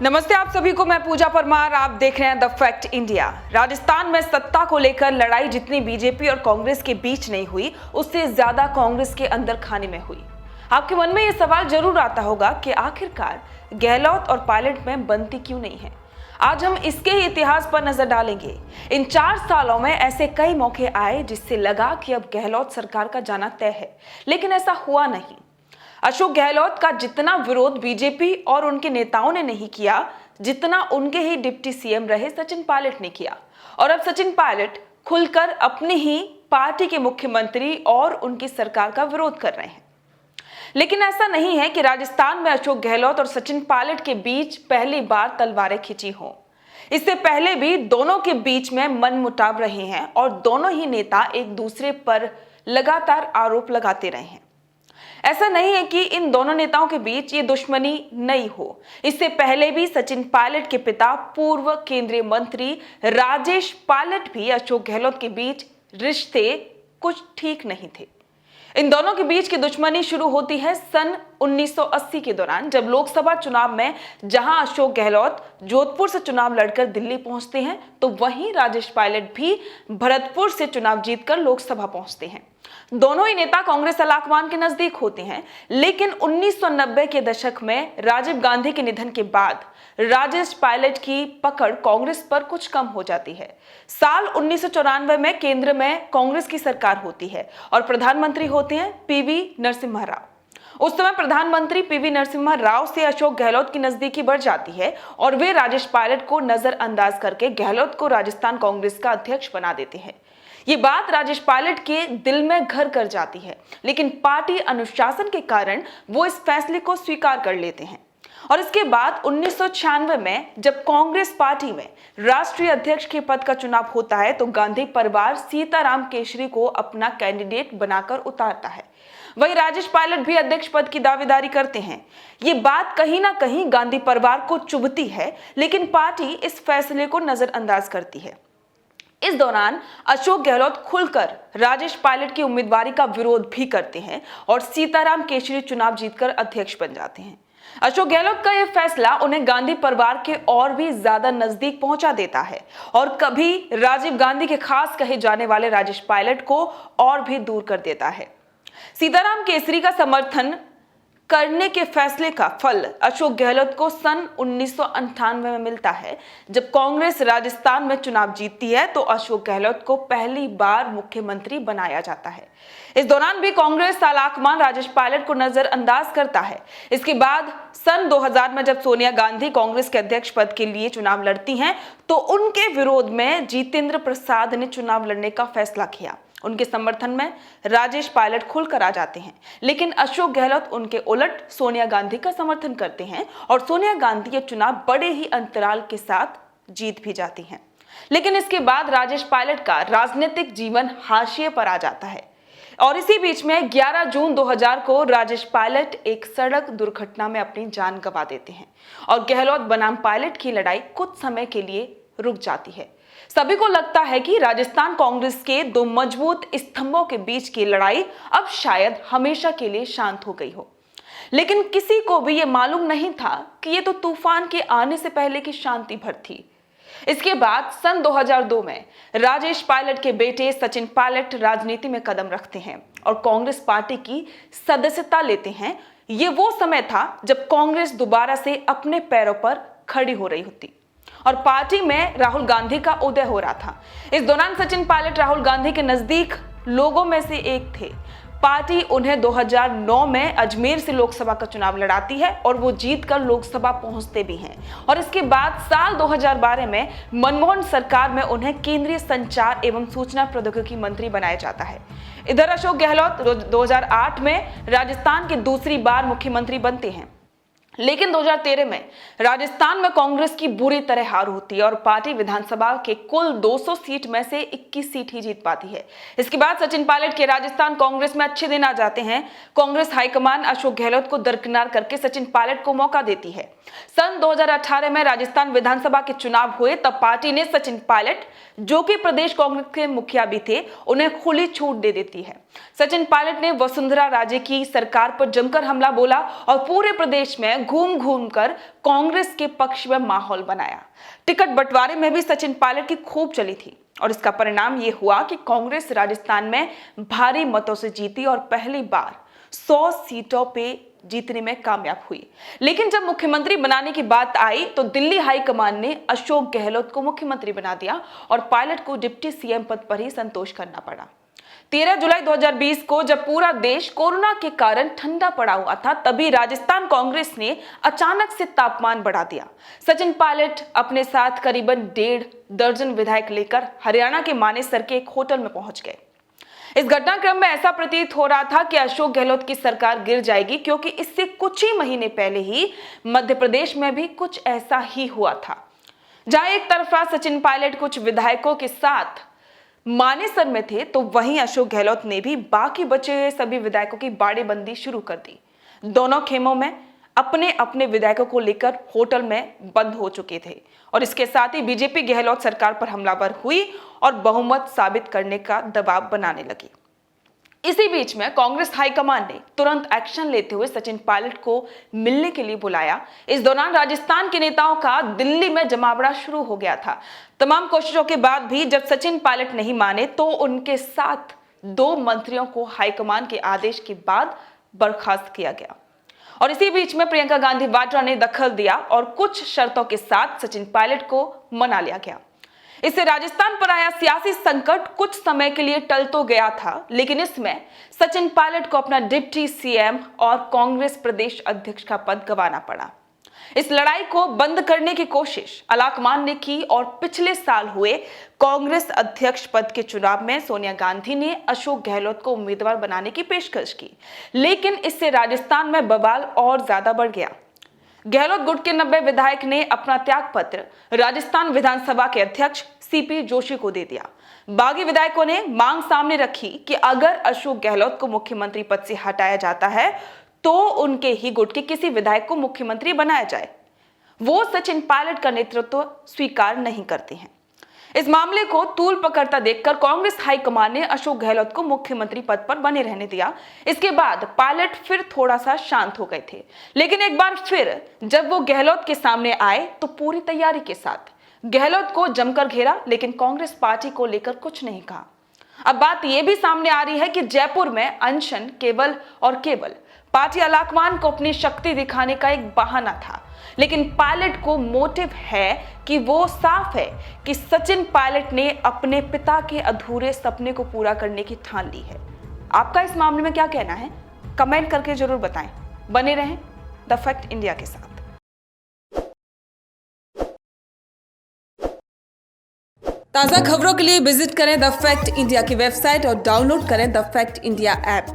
नमस्ते आप सभी को, मैं पूजा परमार। आप देख रहे हैं द फैक्ट इंडिया। राजस्थान में सत्ता को लेकर लड़ाई जितनी बीजेपी और कांग्रेस के बीच नहीं हुई, उससे ज्यादा कांग्रेस के अंदर खाने में हुई। आपके मन में यह सवाल जरूर आता होगा कि आखिरकार गहलोत और पायलट में बनती क्यों नहीं है। आज हम इसके ही इतिहास पर नजर डालेंगे। इन 4 सालों में ऐसे कई मौके आए जिससे लगा कि अब गहलोत सरकार का जाना तय है, लेकिन ऐसा हुआ नहीं। अशोक गहलोत का जितना विरोध बीजेपी और उनके नेताओं ने नहीं किया, जितना उनके ही डिप्टी सीएम रहे सचिन पायलट ने किया। और अब सचिन पायलट खुलकर अपनी ही पार्टी के मुख्यमंत्री और उनकी सरकार का विरोध कर रहे हैं। लेकिन ऐसा नहीं है कि राजस्थान में अशोक गहलोत और सचिन पायलट के बीच पहली बार तलवारें खिंची हों। इससे पहले भी दोनों के बीच में मनमुटाव रहे हैं और दोनों ही नेता एक दूसरे पर लगातार आरोप लगाते रहे हैं। ऐसा नहीं है कि इन दोनों नेताओं के बीच ये दुश्मनी नई हो। इससे पहले भी सचिन पायलट के पिता पूर्व केंद्रीय मंत्री राजेश पायलट भी अशोक गहलोत के बीच रिश्ते कुछ ठीक नहीं थे। इन दोनों के बीच की दुश्मनी शुरू होती है सन 1980 के दौरान, जब लोकसभा चुनाव में जहां अशोक गहलोत जोधपुर से चुनाव लड़कर दिल्ली पहुंचते हैं, तो वहीं राजेश पायलट भी भरतपुर से चुनाव जीतकर लोकसभा पहुंचते हैं। दोनों ही नेता कांग्रेस आलाकमान के नजदीक होते हैं, लेकिन 1990 के दशक में राजीव गांधी के निधन के बाद राजेश पायलट की पकड़ कांग्रेस पर कुछ कम हो जाती है। साल 1994 में केंद्र में कांग्रेस की सरकार होती है और प्रधानमंत्री होते हैं पीवी नरसिम्हा राव। उस समय प्रधानमंत्री पीवी नरसिम्हा राव से अशोक गहलोत की नजदीकी बढ़ जाती है और वे राजेश पायलट को नजरअंदाज करके गहलोत को राजस्थान कांग्रेस का अध्यक्ष बना देते हैं। ये बात राजेश पायलट के दिल में घर कर जाती है, लेकिन पार्टी अनुशासन के कारण वो इस फैसले को स्वीकार कर लेते हैं। और इसके बाद 1996 में जब कांग्रेस पार्टी में राष्ट्रीय अध्यक्ष के पद का चुनाव होता है, तो गांधी परिवार सीताराम केशरी को अपना कैंडिडेट बनाकर उतारता है। वहीं राजेश पायलट भी अध्यक्ष पद की दावेदारी करते हैं। ये बात कहीं ना कहीं गांधी परिवार को चुभती है, लेकिन पार्टी इस फैसले को नजरअंदाज करती है। इस दौरान अशोक गहलोत खुलकर राजेश पायलट की उम्मीदवारी का विरोध भी करते हैं और सीताराम केशरी चुनाव जीतकर अध्यक्ष बन जाते हैं। अशोक गहलोत का यह फैसला उन्हें गांधी परिवार के और भी ज्यादा नजदीक पहुंचा देता है और कभी राजीव गांधी के खास कहे जाने वाले राजेश पायलट को और भी दूर कर देता है। सीताराम केसरी का समर्थन करने के फैसले का फल अशोक गहलोत को सन 1998 में मिलता है। जब कांग्रेस राजस्थान में चुनाव जीतती है, तो अशोक गहलोत को पहली बार मुख्यमंत्री बनाया जाता है। इस दौरान भी कांग्रेस आलाकमान राजेश पायलट को नजरअंदाज करता है। इसके बाद सन 2000 में जब सोनिया गांधी कांग्रेस के अध्यक्ष पद के लिए चुनाव लड़ती हैं, तो उनके विरोध में जितेंद्र प्रसाद ने चुनाव लड़ने का फैसला किया। उनके समर्थन में राजेश पायलट खुलकर आ जाते हैं, लेकिन अशोक गहलोत उनके उलट सोनिया गांधी का समर्थन करते हैं और सोनिया गांधी ये चुनाव बड़े ही अंतराल के साथ जीत भी जाती हैं। लेकिन इसके बाद राजेश पायलट का राजनीतिक जीवन हाशिए पर आ जाता है और इसी बीच में 11 जून 2000 को राजेश पायलट एक सड़क दुर्घटना में अपनी जान गंवा देते हैं और गहलोत बनाम पायलट की लड़ाई कुछ समय के लिए रुक जाती है। सभी को लगता है कि राजस्थान कांग्रेस के दो मजबूत स्तंभों के बीच की लड़ाई अब शायद हमेशा के लिए शांत हो गई हो, लेकिन किसी को भी यह मालूम नहीं था कि यह तो तूफान के आने से पहले की शांति भर थी। इसके बाद सन 2002 में राजेश पायलट के बेटे सचिन पायलट राजनीति में कदम रखते हैं और कांग्रेस पार्टी की सदस्यता लेते हैं। ये वो समय था जब कांग्रेस दोबारा से अपने पैरों पर खड़ी हो रही होती और पार्टी में राहुल गांधी का उदय हो रहा था। इस दौरान सचिन पायलट राहुल गांधी के नजदीक लोगों में से एक थे। पार्टी उन्हें 2009 में अजमेर से लोकसभा का चुनाव लड़ाती है और वो जीतकर लोकसभा पहुंचते भी हैं। और इसके बाद साल 2012 में मनमोहन सरकार में उन्हें केंद्रीय संचार एवं सूचना प्रौद्योगिकी मंत्री बनाया जाता है। इधर अशोक गहलोत 2008 में राजस्थान के दूसरी बार मुख्यमंत्री बनते हैं, लेकिन 2013 में राजस्थान में कांग्रेस की बुरी तरह हार होती है और पार्टी विधानसभा के कुल 200 सीट में से 21 सीट ही जीत पाती है। इसके बाद सचिन पायलट के राजस्थान कांग्रेस में अच्छे दिन आ जाते हैं। कांग्रेस हाईकमान अशोक गहलोत को दरकिनार करके सचिन पायलट को मौका देती है। सन 2018 में राजस्थान विधानसभा के चुनाव हुए, तब पार्टी ने सचिन पायलट, जो कि प्रदेश कांग्रेस के मुखिया भी थे, उन्हें खुली छूट दे देती है। सचिन पायलट ने वसुंधरा राजे की सरकार पर जमकर हमला बोला और पूरे प्रदेश में में घूम घूम कर कांग्रेस के पक्ष में माहौल बनाया। टिकट बंटवारे में भी सचिन पायलट की खूब चली थी और इसका परिणाम ये हुआ कि कांग्रेस राजस्थान में भारी मतों से जीती और पहली बार 100 सीटों पे जीतने में कामयाब हुई। लेकिन जब मुख्यमंत्री बनाने की बात आई तो दिल्ली हाईकमान ने अशोक गहलोत को मुख्यमंत्री बना दिया और पायलट को डिप्टी सीएम पद पर ही संतोष करना पड़ा। 13 जुलाई 2020 को जब पूरा देश कोरोना के कारण ठंडा पड़ा हुआ था, तभी राजस्थान कांग्रेस ने अचानक से तापमान बढ़ा दिया। सचिन पायलट अपने साथ करीबन 1.5 दर्जन विधायक लेकर हरियाणा के मानेसर के एक होटल में पहुंच गए। इस घटनाक्रम में ऐसा प्रतीत हो रहा था कि अशोक गहलोत की सरकार गिर जाएगी, क्योंकि इससे कुछ ही महीने पहले ही मध्य प्रदेश में भी कुछ ऐसा ही हुआ था, जहां एक तरफा सचिन पायलट कुछ विधायकों के साथ मानेसर में थे, तो वहीं अशोक गहलोत ने भी बाकी बचे हुए सभी विधायकों की बाड़ेबंदी शुरू कर दी। दोनों खेमों में अपने अपने विधायकों को लेकर होटल में बंद हो चुके थे और इसके साथ ही बीजेपी गहलोत सरकार पर हमलावर हुई और बहुमत साबित करने का दबाव बनाने लगी। इसी बीच में कांग्रेस हाईकमान ने तुरंत एक्शन लेते हुए सचिन पायलट को मिलने के लिए बुलाया। इस दौरान राजस्थान के नेताओं का दिल्ली में जमावड़ा शुरू हो गया था। तमाम कोशिशों के बाद भी जब सचिन पायलट नहीं माने तो उनके साथ 2 मंत्रियों को हाईकमान के आदेश के बाद बर्खास्त किया गया और इसी बीच में प्रियंका गांधी वाड्रा ने दखल दिया और कुछ शर्तों के साथ सचिन पायलट को मना लिया गया। इससे राजस्थान पर आया सियासी संकट कुछ समय के लिए टल तो गया था, लेकिन इसमें सचिन पायलट को अपना डिप्टी सीएम और कांग्रेस प्रदेश अध्यक्ष का पद गंवाना पड़ा। इस लड़ाई को बंद करने की कोशिश अलाकमान ने की और पिछले साल हुए कांग्रेस अध्यक्ष पद के चुनाव में सोनिया गांधी ने अशोक गहलोत को उम्मीदवार बनाने की पेशकश की, लेकिन इससे राजस्थान में बवाल और ज्यादा बढ़ गया। गहलोत गुट के 90 विधायक ने अपना त्याग पत्र राजस्थान विधानसभा के अध्यक्ष सीपी जोशी को दे दिया। बागी विधायकों ने मांग सामने रखी कि अगर अशोक गहलोत को मुख्यमंत्री पद से हटाया जाता है तो उनके ही गुट के किसी विधायक को मुख्यमंत्री बनाया जाए। वो सचिन पायलट का नेतृत्व स्वीकार नहीं करते हैं। इस मामले को तूल पकड़ता देखकर कांग्रेस हाईकमान ने अशोक गहलोत को मुख्यमंत्री पद पर बने रहने दिया। इसके बाद पायलट फिर थोड़ा सा शांत हो गए थे, लेकिन एक बार फिर जब वो गहलोत के सामने आए तो पूरी तैयारी के साथ गहलोत को जमकर घेरा, लेकिन कांग्रेस पार्टी को लेकर कुछ नहीं कहा। अब बात यह भी सामने आ रही है कि जयपुर में अनशन केवल और केवल पार्टी अलाकमान को अपनी शक्ति दिखाने का एक बहाना था, लेकिन पायलट को मोटिव है कि वो साफ है कि सचिन पायलट ने अपने पिता के अधूरे सपने को पूरा करने की ठान ली है। आपका इस मामले में क्या कहना है? कमेंट करके जरूर बताएं। बने रहें द फैक्ट इंडिया के साथ। ताज़ा खबरों के लिए विजिट करें द फैक्ट इंडिया की वेबसाइट और डाउनलोड करें द फैक्ट इंडिया ऐप।